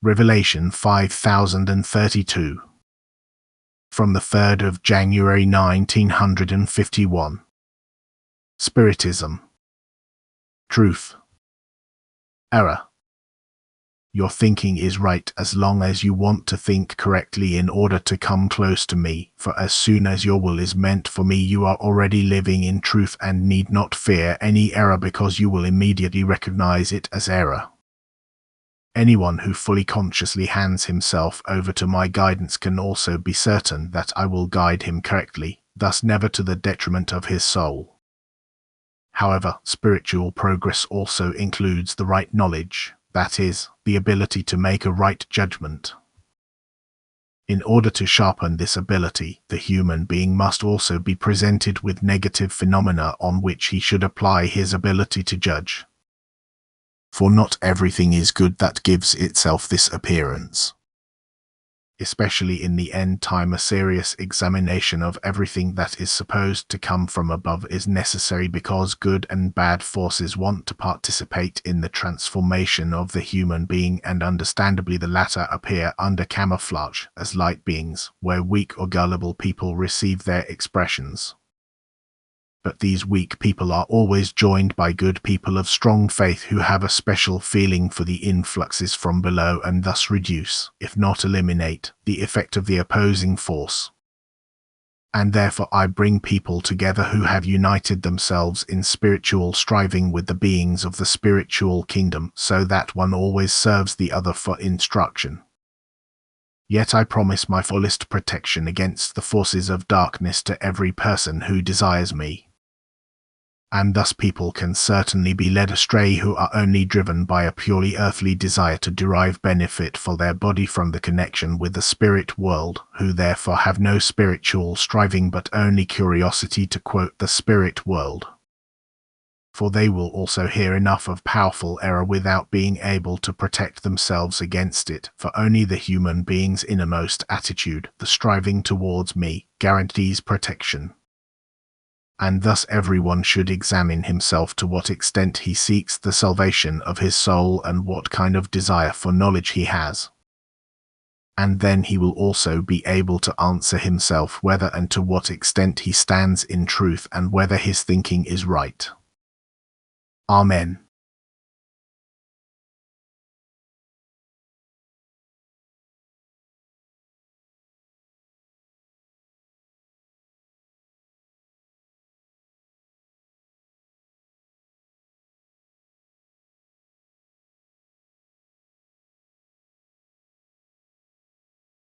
Revelation 5032. From the 3rd of January 1951. Spiritism. Truth. Error. Your thinking is right as long as you want to think correctly in order to come close to me, for as soon as your will is meant for me you are already living in truth and need not fear any error because you will immediately recognize it as error. Anyone who fully consciously hands himself over to my guidance can also be certain that I will guide him correctly, thus never to the detriment of his soul. However, spiritual progress also includes the right knowledge, that is, the ability to make a right judgment. In order to sharpen this ability, the human being must also be presented with negative phenomena on which he should apply his ability to judge. For not everything is good that gives itself this appearance. Especially in the end time, a serious examination of everything that is supposed to come from above is necessary because good and bad forces want to participate in the transformation of the human being, and understandably the latter appear under camouflage as light beings, where weak or gullible people receive their expressions. But these weak people are always joined by good people of strong faith who have a special feeling for the influxes from below and thus reduce, if not eliminate, the effect of the opposing force. And therefore I bring people together who have united themselves in spiritual striving with the beings of the spiritual kingdom, so that one always serves the other for instruction. Yet I promise my fullest protection against the forces of darkness to every person who desires me. And thus people can certainly be led astray who are only driven by a purely earthly desire to derive benefit for their body from the connection with the spirit world, who therefore have no spiritual striving but only curiosity to quote the spirit world. For they will also hear enough of powerful error without being able to protect themselves against it, for only the human being's innermost attitude, the striving towards me, guarantees protection. And thus everyone should examine himself to what extent he seeks the salvation of his soul and what kind of desire for knowledge he has. And then he will also be able to answer himself whether and to what extent he stands in truth and whether his thinking is right. Amen.